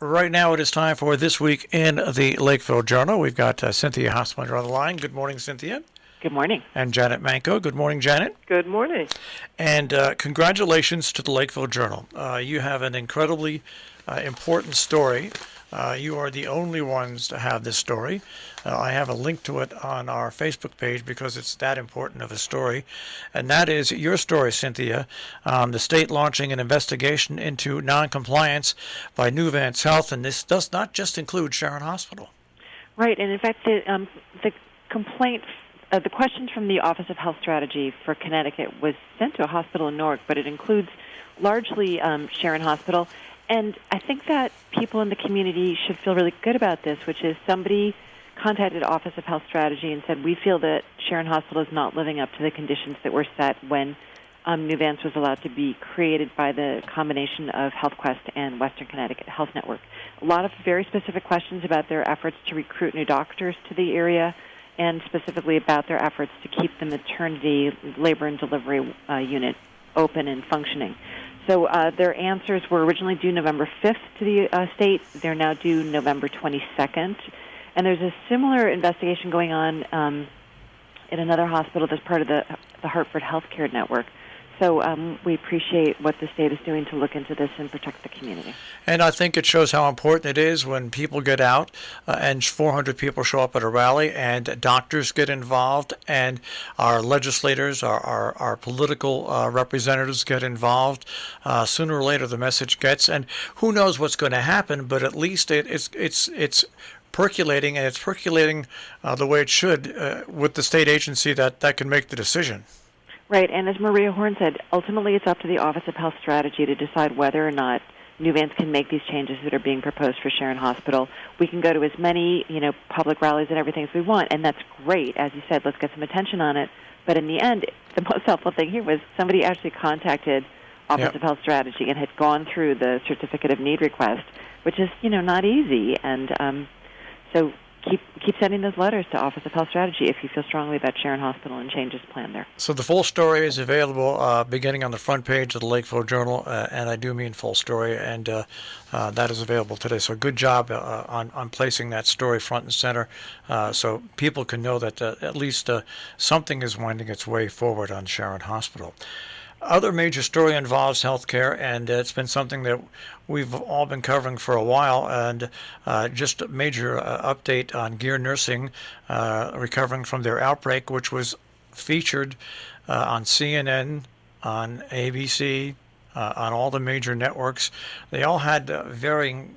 Right now it is time for This Week in the Lakeville Journal. We've got Cynthia Hosplander on the line. Good morning, Cynthia. Good morning. And Janet Manco. Good morning, Janet. Good morning. And congratulations to the Lakeville Journal. You have an incredibly important story. You are the only ones to have this story. I have a link to it on our Facebook page because it's that important of a story. And that is your story, Cynthia. The state launching an investigation into noncompliance by Nuvance Health. And this does not just include Sharon Hospital. Right. And in fact, the complaint, the questions from the Office of Health Strategy for Connecticut was sent to a hospital in Newark, but it includes largely Sharon Hospital. And I think that people in the community should feel really good about this, which is somebody contacted Office of Health Strategy and said, we feel that Sharon Hospital is not living up to the conditions that were set when Nuvance was allowed to be created by the combination of HealthQuest and Western Connecticut Health Network. A lot of very specific questions about their efforts to recruit new doctors to the area and specifically about their efforts to keep the maternity labor and delivery unit open and functioning. So their answers were originally due November 5th to the state. They're now due November 22nd. And there's a similar investigation going on in another hospital that's part of the Hartford Healthcare Network. So we appreciate what the state is doing to look into this and protect the community. And I think it shows how important it is when people get out and 400 people show up at a rally and doctors get involved and our legislators, our political representatives get involved. Sooner or later the message gets, and who knows what's going to happen, but at least it's percolating, and it's percolating the way it should with the state agency that can make the decision. Right, and as Maria Horn said, ultimately it's up to the Office of Health Strategy to decide whether or not Nuvance can make these changes that are being proposed for Sharon Hospital. We can go to as many, public rallies and everything as we want, and that's great. As you said, let's get some attention on it. But in the end, the most helpful thing here was somebody actually contacted Office of Health Strategy and had gone through the Certificate of Need request, which is, not easy. And so keep sending those letters to Office of Health Strategy if you feel strongly about Sharon Hospital and changes planned there. So the full story is available beginning on the front page of the Lakeville Journal, and I do mean full story, and that is available today. So good job on placing that story front and center so people can know that at least something is winding its way forward on Sharon Hospital. Other major story involves healthcare, and it's been something that we've all been covering for a while. And just a major update on Gear Nursing recovering from their outbreak, which was featured on CNN, on ABC, on all the major networks. They all had varying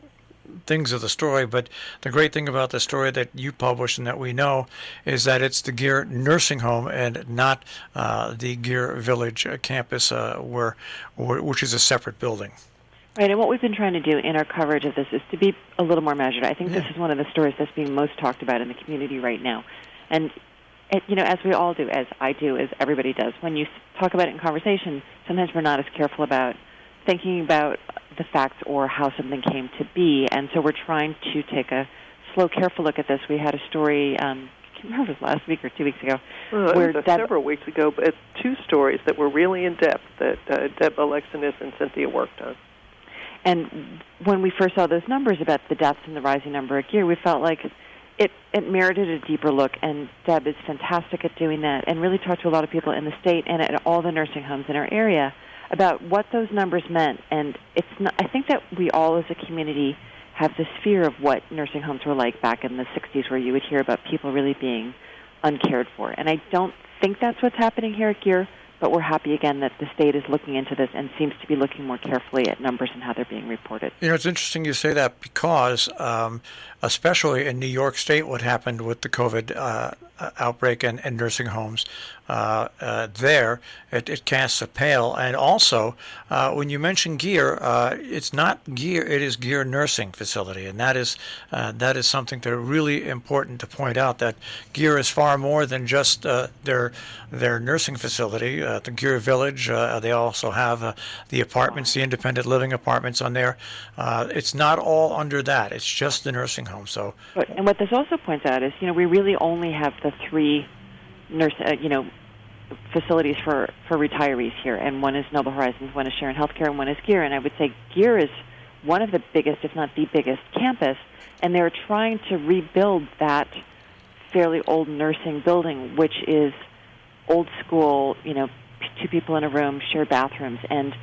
things of the story, but the great thing about the story that you published and that we know is that it's the Gear Nursing Home and not the Gear Village campus, which is a separate building. Right, and what we've been trying to do in our coverage of this is to be a little more measured. I think this is one of the stories that's being most talked about in the community right now. And, as we all do, as I do, as everybody does, when you talk about it in conversation, sometimes we're not as careful about thinking about the facts or how something came to be. And so we're trying to take a slow, careful look at this. We had a story, I can't remember if it was last week or 2 weeks ago. Well, several weeks ago, but two stories that were really in-depth that Deb Alexanis and Cynthia worked on. And when we first saw those numbers about the deaths and the rising number of Gear, we felt like it merited a deeper look, and Deb is fantastic at doing that and really talked to a lot of people in the state and at all the nursing homes in our area about what those numbers meant. And it's not, I think that we all as a community have this fear of what nursing homes were like back in the 60s, where you would hear about people really being uncared for. And I don't think that's what's happening here at Gear, but we're happy again that the state is looking into this and seems to be looking more carefully at numbers and how they're being reported. It's interesting you say that because especially in New York State, what happened with the COVID outbreak and nursing homes, there it casts a pale. And also, when you mention Gear, it's not Gear; it is Gear Nursing Facility, and that is something that really important to point out. That Gear is far more than just their nursing facility. The Gear Village, they also have the apartments, the independent living apartments on there. It's not all under that; it's just the nursing home. So, and what this also points out is, we really only have the three facilities for retirees here, and one is Noble Horizons, one is Sharon Healthcare, and one is Gear. And I would say Gear is one of the biggest, if not the biggest, campus, and they're trying to rebuild that fairly old nursing building, which is old school, two people in a room, shared bathrooms, and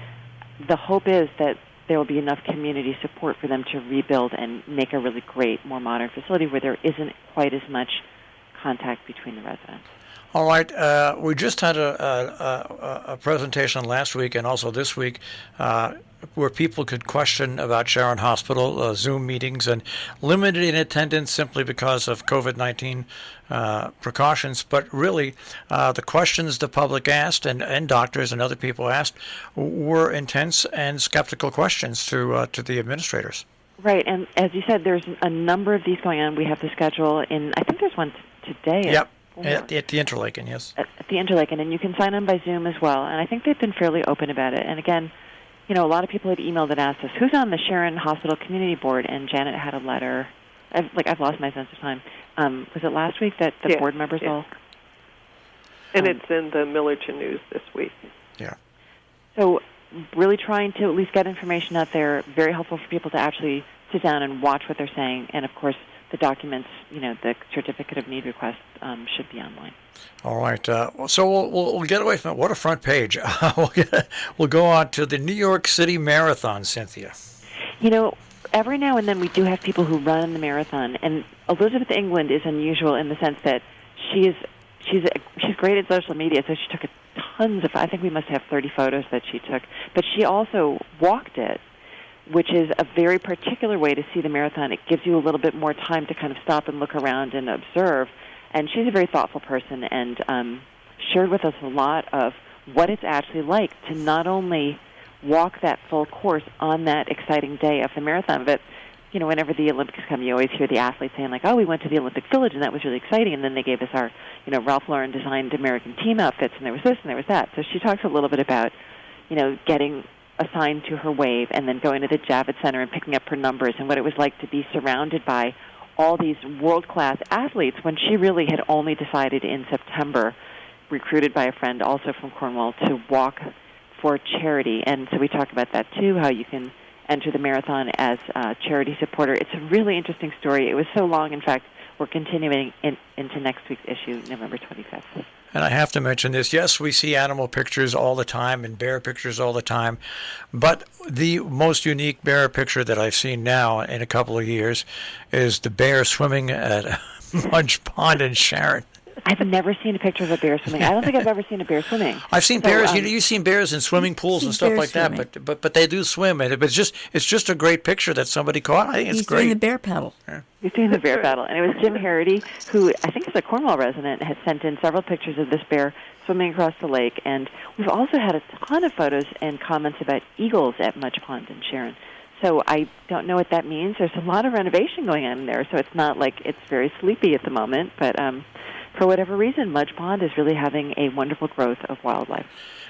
the hope is that there will be enough community support for them to rebuild and make a really great, more modern facility where there isn't quite as much contact between the residents. All right. We just had a presentation last week and also this week where people could question about Sharon Hospital, Zoom meetings, and limited in attendance simply because of COVID-19 precautions. But really, the questions the public asked and doctors and other people asked were intense and skeptical questions to the administrators. Right. And as you said, there's a number of these going on. We have the schedule I think there's one today. Yep. At the Interlaken, yes. At the Interlaken, and you can sign on by Zoom as well. And I think they've been fairly open about it. And again, a lot of people had emailed and asked us, who's on the Sharon Hospital Community Board? And Janet had a letter. I've lost my sense of time. Was it last week that the board members all? And it's in the Millerton News this week. Yeah. So really trying to at least get information out there, very helpful for people to actually sit down and watch what they're saying. And, of course, the documents, the certificate of need request should be online. All right. So we'll get away from it. What a front page. We'll go on to the New York City Marathon, Cynthia. Every now and then we do have people who run the marathon, and Elizabeth England is unusual in the sense that she's great at social media, so she took tons of, I think we must have 30 photos that she took, but she also walked it, which is a very particular way to see the marathon. It gives you a little bit more time to kind of stop and look around and observe. And she's a very thoughtful person and shared with us a lot of what it's actually like to not only walk that full course on that exciting day of the marathon, but, whenever the Olympics come, you always hear the athletes saying, like, oh, we went to the Olympic Village, and that was really exciting. And then they gave us our, Ralph Lauren designed American team outfits, and there was this and there was that. So she talks a little bit about, getting assigned to her wave and then going to the Javits Center and picking up her numbers and what it was like to be surrounded by all these world-class athletes when she really had only decided in September, recruited by a friend also from Cornwall, to walk for charity. And so we talk about that too, how you can enter the marathon as a charity supporter. It's a really interesting story. It was so long, in fact, we're continuing into next week's issue, November 25th. And I have to mention this. Yes, we see animal pictures all the time and bear pictures all the time. But the most unique bear picture that I've seen now in a couple of years is the bear swimming at Mudge Pond in Sharon. I've never seen a picture of a bear swimming. I don't think I've ever seen a bear swimming. I've seen bears. You've seen bears in swimming pools and stuff like that, but they do swim. And it's just a great picture that somebody caught. I think it's great. He's doing the bear paddle. Yeah. He's doing the bear paddle, and it was Jim Harity, who I think is a Cornwall resident, has sent in several pictures of this bear swimming across the lake. And we've also had a ton of photos and comments about eagles at Mudge Pond in Sharon. So I don't know what that means. There's a lot of renovation going on there, so it's not like it's very sleepy at the moment, but for whatever reason, Mudge Pond is really having a wonderful growth of wildlife.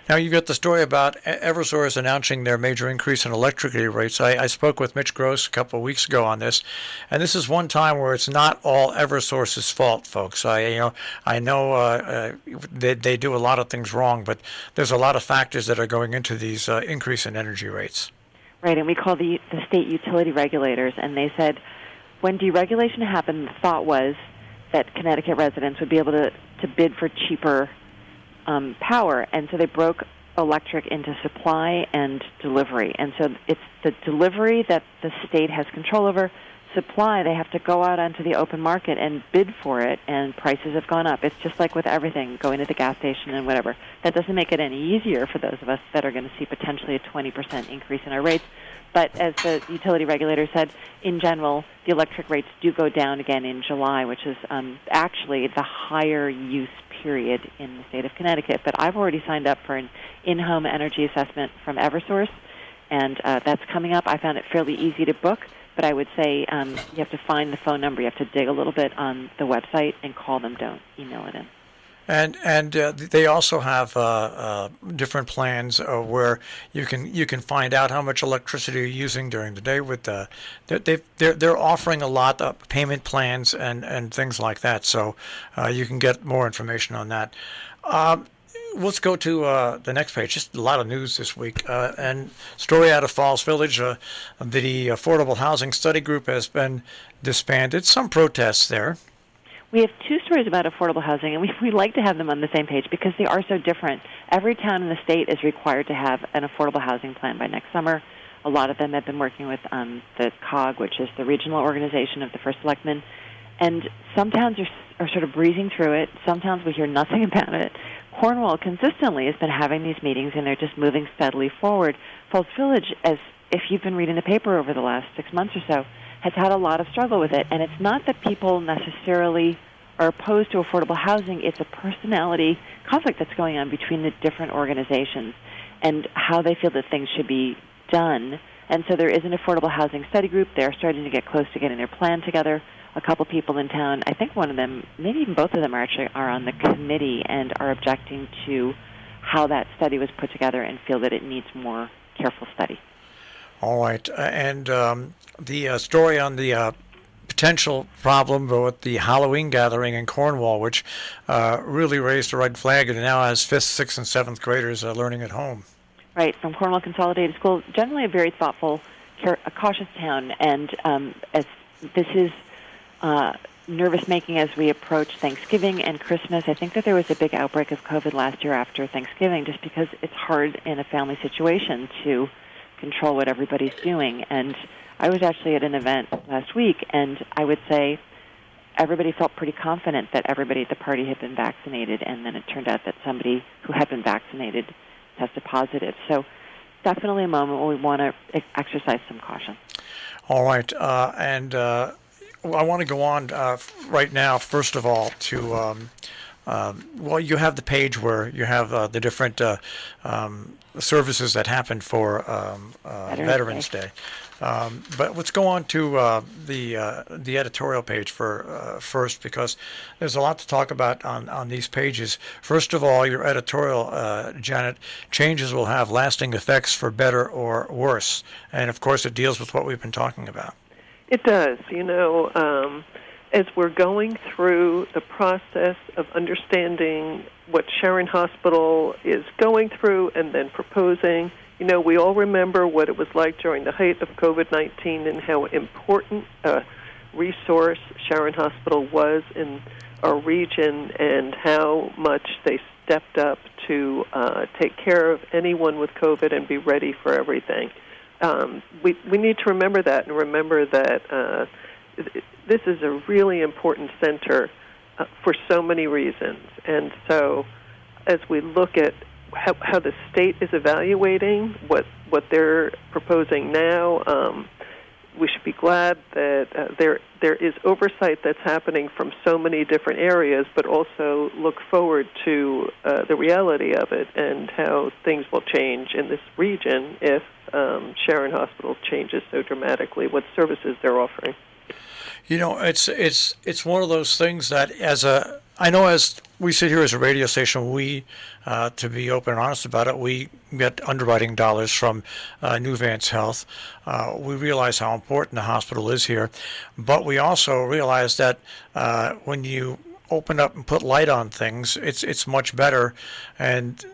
Now, you got the story about Eversource announcing their major increase in electricity rates. I spoke with Mitch Gross a couple of weeks ago on this, and this is one time where it's not all Eversource's fault, folks. I know they do a lot of things wrong, but there's a lot of factors that are going into these increase in energy rates. Right, and we call the state utility regulators, and they said when deregulation happened, the thought was that Connecticut residents would be able to bid for cheaper power, and so they broke electric into supply and delivery. And so it's the delivery that the state has control over. Supply, they have to go out onto the open market and bid for it, and prices have gone up. It's just like with everything, going to the gas station and whatever. That doesn't make it any easier for those of us that are going to see potentially a 20% increase in our rates. But as the utility regulator said, in general, the electric rates do go down again in July, which is actually the higher use period in the state of Connecticut. But I've already signed up for an in-home energy assessment from Eversource, and that's coming up. I found it fairly easy to book, but I would say you have to find the phone number. You have to dig a little bit on the website and call them. Don't email it in. And they also have different plans where you can find out how much electricity you're using during the day. With they're offering a lot of payment plans and things like that. So you can get more information on that. let's go to the next page. Just a lot of news this week. And story out of Falls Village. The Affordable Housing Study Group has been disbanded. Some protests there. We have two stories about affordable housing, and we like to have them on the same page because they are so different. Every town in the state is required to have an affordable housing plan by next summer. A lot of them have been working with the COG, which is the regional organization of the First Selectmen. And some towns are sort of breezing through it. Some towns we hear nothing about it. Cornwall consistently has been having these meetings, and they're just moving steadily forward. Falls Village, as if you've been reading the paper over the last 6 months or so, has had a lot of struggle with it. And it's not that people necessarily are opposed to affordable housing. It's a personality conflict that's going on between the different organizations and how they feel that things should be done. And so there is an affordable housing study group. They're starting to get close to getting their plan together. A couple people in town, I think one of them, maybe even both of them, are on the committee and are objecting to how that study was put together and feel that it needs more careful study. All right. And the story on the potential problem with the Halloween gathering in Cornwall, which really raised a red flag, and now has 5th, 6th, and 7th graders learning at home. Right, from Cornwall Consolidated School, generally a very thoughtful, a cautious town, and as this is nervous-making as we approach Thanksgiving and Christmas. I think that there was a big outbreak of COVID last year after Thanksgiving, just because it's hard in a family situation to control what everybody's doing. And I was actually at an event last week, and I would say everybody felt pretty confident that everybody at the party had been vaccinated, and then it turned out that somebody who had been vaccinated tested positive. So definitely a moment where we want to exercise some caution. All right. I want to go on right now, first of all, to, well, you have the page where you have the different services that happen for Veterans Day. But let's go on to the editorial page first, because there's a lot to talk about on these pages. First of all, your editorial, Janet, changes will have lasting effects for better or worse. And, of course, it deals with what we've been talking about. It does. As we're going through the process of understanding what Sharon Hospital is going through and then proposing, we all remember what it was like during the height of COVID-19 and how important a resource Sharon Hospital was in our region and how much they stepped up to take care of anyone with COVID and be ready for everything. We need to remember that and remember that this is a really important center for so many reasons. And so as we look at how the state is evaluating what they're proposing now, we should be glad that there is oversight that's happening from so many different areas, but also look forward to the reality of it and how things will change in this region if Sharon Hospital changes so dramatically what services they're offering. It's one of those things that I know as we sit here as a radio station, we, to be open and honest about it, we get underwriting dollars from Nuvance Health. We realize how important the hospital is here, but we also realize that when you open up and put light on things, it's much better. And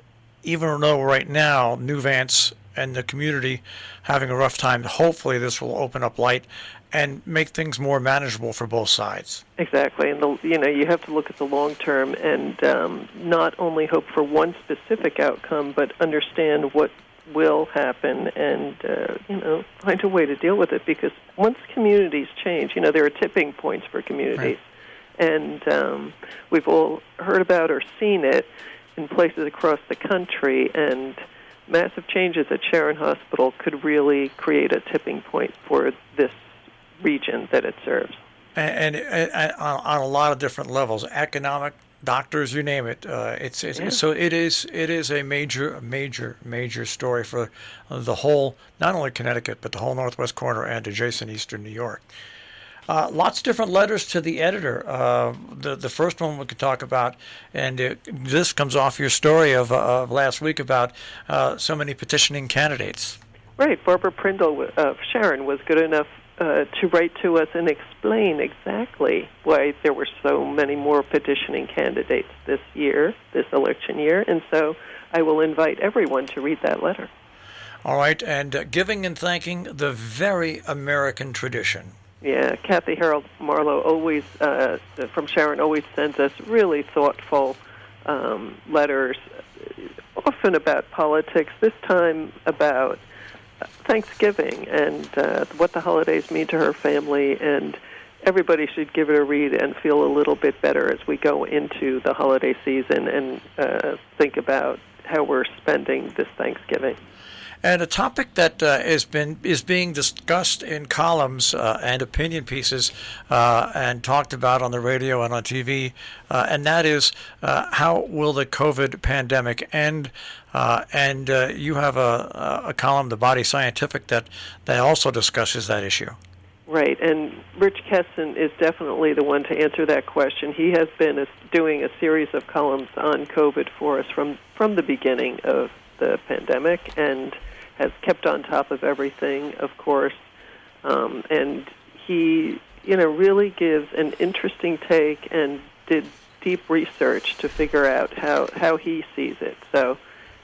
even though right now Nuvance and the community having a rough time, hopefully this will open up light and make things more manageable for both sides. Exactly, and you have to look at the long term and not only hope for one specific outcome, but understand what will happen and find a way to deal with it. Because once communities change, there are tipping points for communities, right. And we've all heard about or seen it in places across the country, and massive changes at Sharon Hospital could really create a tipping point for this region that it serves. And on a lot of different levels, economic, doctors, you name it. So it is a major story for the whole, not only Connecticut, but the whole northwest corner and adjacent eastern New York. Lots of different letters to the editor. The first one we could talk about, and this comes off your story of last week about so many petitioning candidates. Right. Barbara Prindle of Sharon was good enough to write to us and explain exactly why there were so many more petitioning candidates this election year. And so I will invite everyone to read that letter. All right, and giving and thanking, the very American tradition. Yeah, Kathy Harold Marlowe always, from Sharon, always sends us really thoughtful letters, often about politics, this time about Thanksgiving and what the holidays mean to her family, and everybody should give it a read and feel a little bit better as we go into the holiday season and think about how we're spending this Thanksgiving. And a topic that is being discussed in columns and opinion pieces and talked about on the radio and on TV, and that is how will the COVID pandemic end? And you have a column, The Body Scientific, that also discusses that issue. Right, and Rich Kesson is definitely the one to answer that question. He has been doing a series of columns on COVID for us from the beginning of the pandemic, and has kept on top of everything, of course. And he, really gives an interesting take and did deep research to figure out how he sees it. So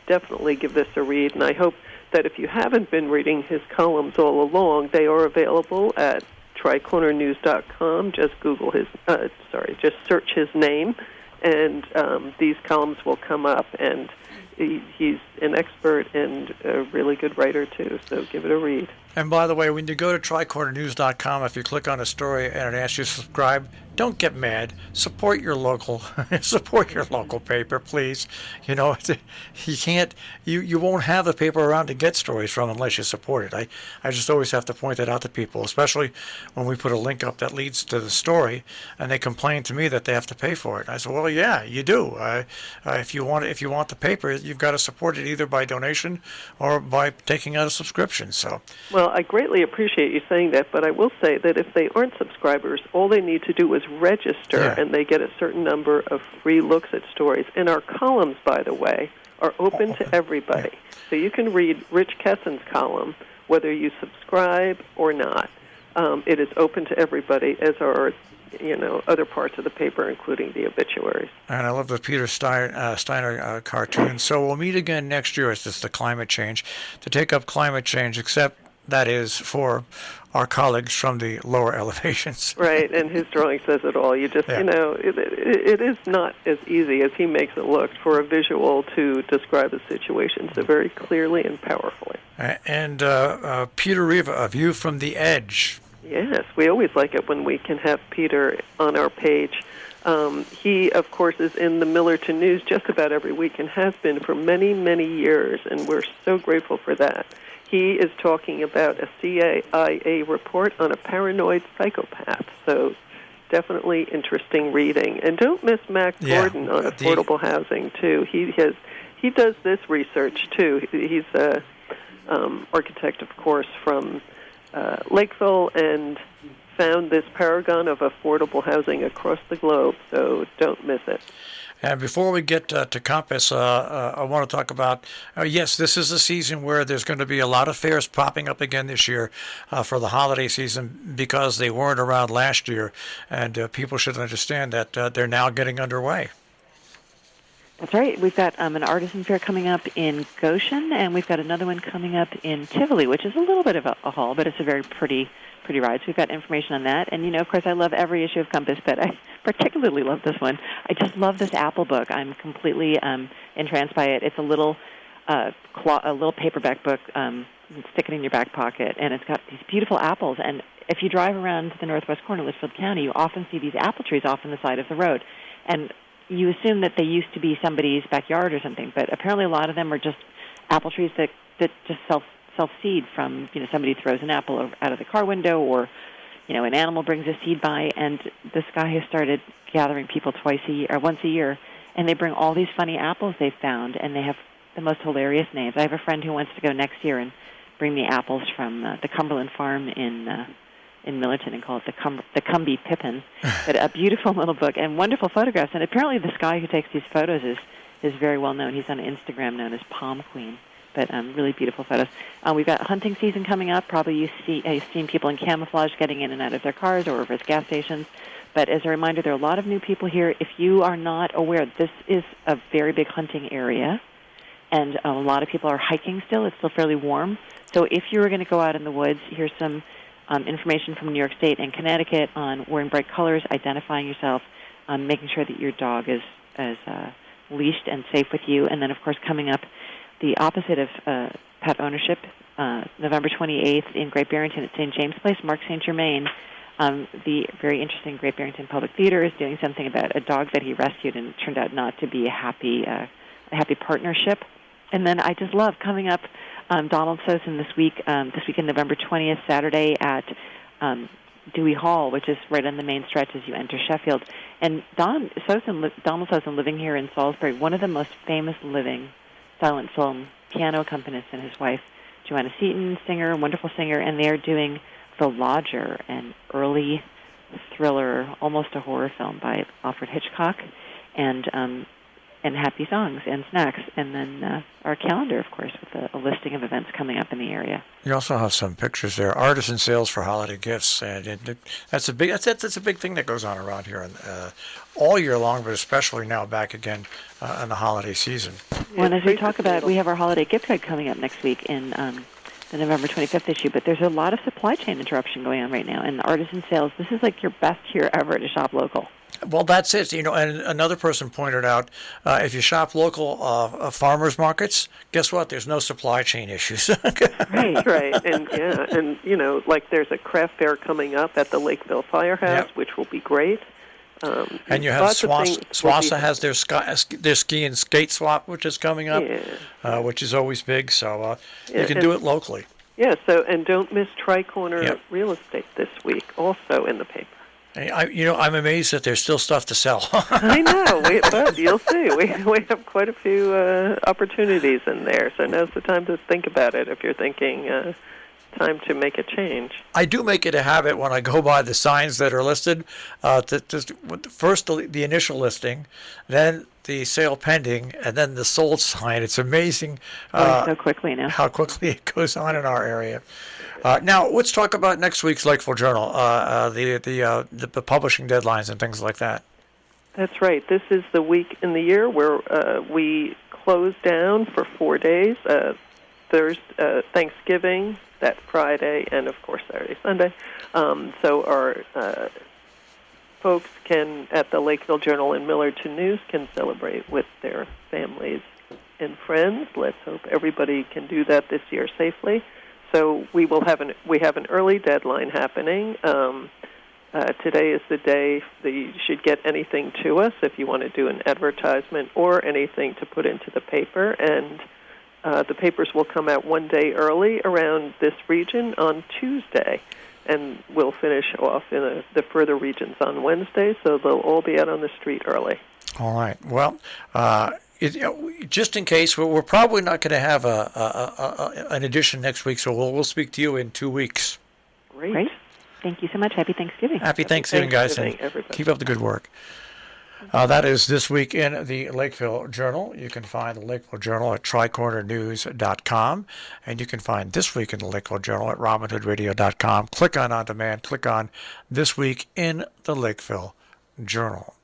definitely give this a read. And I hope that if you haven't been reading his columns all along, they are available at tricornernews.com. Just Google just search his name, and these columns will come up. And he's an expert and a really good writer, too, so give it a read. And by the way, when you go to tricornernews.com, if you click on a story and it asks you to subscribe, don't get mad. Support your local paper, please. You can't, you won't have the paper around to get stories from unless you support it. I just always have to point that out to people, especially when we put a link up that leads to the story, and they complain to me that they have to pay for it. I said, well, yeah, you do. If you want the paper, you've got to support it either by donation or by taking out a subscription. So. Well, I greatly appreciate you saying that, but I will say that if they aren't subscribers, all they need to do is register, and they get a certain number of free looks at stories. And our columns, by the way, are open to everybody. So you can read Rich Kesson's column, whether you subscribe or not. It is open to everybody, as are other parts of the paper, including the obituaries. And I love the Peter Steiner cartoon. So we'll meet again next year as it's the climate change, to take up climate change, except that is for our colleagues from the lower elevations. Right, and his drawing says it all. You just, it is not as easy as he makes it look for a visual to describe the situation so very clearly and powerfully. And Peter Riva, A View from the Edge. Yes, we always like it when we can have Peter on our page. He, of course, is in the Millerton News just about every week and has been for many, many years, and we're so grateful for that. He is talking about a CIA report on a paranoid psychopath, so definitely interesting reading. And don't miss Mac Gordon on affordable housing, too. He does this research, too. He's a architect, of course, from Lakeville, and found this paragon of affordable housing across the globe, so don't miss it. And before we get to Compass, I want to talk about, yes, this is a season where there's going to be a lot of fairs popping up again this year for the holiday season because they weren't around last year, and people should understand that they're now getting underway. That's right. We've got an artisan fair coming up in Goshen, and we've got another one coming up in Tivoli, which is a little bit of a haul, but it's a very pretty ride. So we've got information on that. And, of course, I love every issue of Compass, but I particularly love this one. I just love this apple book. I'm completely entranced by it. It's a little paperback book. Stick it in your back pocket, and it's got these beautiful apples. And if you drive around the northwest corner of Litchfield County, you often see these apple trees off on the side of the road. And you assume that they used to be somebody's backyard or something, but apparently a lot of them are just apple trees that just self-seed from, somebody throws an apple out of the car window, or, an animal brings a seed by, and this guy has started gathering people once a year, and they bring all these funny apples they've found, and they have the most hilarious names. I have a friend who wants to go next year and bring the apples from the Cumberland Farm in Millerton and call it the Cumby Pippin. But a beautiful little book and wonderful photographs. And apparently this guy who takes these photos is very well known. He's on Instagram known as Palm Queen. but really beautiful photos. We've got hunting season coming up. Probably you've seen people in camouflage getting in and out of their cars or over at gas stations. But as a reminder, there are a lot of new people here. If you are not aware, this is a very big hunting area, and a lot of people are hiking still. It's still fairly warm. So if you were going to go out in the woods, here's some information from New York State and Connecticut on wearing bright colors, identifying yourself, making sure that your dog is leashed and safe with you. And then, of course, coming up, the opposite of pet ownership, November 28th in Great Barrington at St. James Place, Mark St. Germain. The very interesting Great Barrington Public Theater is doing something about a dog that he rescued, and it turned out not to be a happy partnership. And then I just love coming up Donald Sosen this weekend, November 20th, Saturday at Dewey Hall, which is right on the main stretch as you enter Sheffield. And Donald Sosen, living here in Salisbury, one of the most famous living silent film piano accompanist, and his wife, Joanna Seaton, wonderful singer, and they're doing The Lodger, an early thriller, almost a horror film by Alfred Hitchcock, and happy songs and snacks, and then our calendar, of course, with a listing of events coming up in the area. You also have some pictures there, artisan sales for holiday gifts, and that's a big thing that goes on around here all year long, but especially now back again in the holiday season. Well, and as we talk about, we have our holiday gift guide coming up next week in the November 25th issue, but there's a lot of supply chain interruption going on right now, and artisan sales, this is like your best year ever to shop local. Well, that's it. And another person pointed out, if you shop local farmers markets, guess what? There's no supply chain issues. Right. And like there's a craft fair coming up at the Lakeville Firehouse, which will be great. And you have Swassa has their ski and skate swap, which is coming up, which is always big. So you can do it locally. Yeah. So and don't miss Tri-Corner Real Estate this week, also in the paper. I'm amazed that there's still stuff to sell. I know, but you'll see. We have quite a few opportunities in there, so now's the time to think about it if you're thinking time to make a change. I do make it a habit when I go by the signs that are listed, first the initial listing, then the sale pending, and then the sold sign. It's amazing so quickly now how quickly it goes on in our area. Now, let's talk about next week's Lakeville Journal, the publishing deadlines and things like that. That's right. This is the week in the year where we close down for 4 days, Thursday, Thanksgiving, that Friday, and, of course, Saturday, Sunday. So our folks at the Lakeville Journal and Millerton News can celebrate with their families and friends. Let's hope everybody can do that this year safely. So we have an early deadline happening. Today is the day that you should get anything to us if you want to do an advertisement or anything to put into the paper. And the papers will come out 1 day early around this region on Tuesday. And we'll finish off in the further regions on Wednesday, so they'll all be out on the street early. All right. Well, just in case, we're probably not going to have an edition next week, so we'll speak to you in 2 weeks. Great. Thank you so much. Happy Thanksgiving. Happy Thanksgiving, guys, and everybody. Keep up the good work. That is This Week in the Lakeville Journal. You can find the Lakeville Journal at tricornernews.com, and you can find This Week in the Lakeville Journal at robinhoodradio.com. Click on demand, click on This Week in the Lakeville Journal.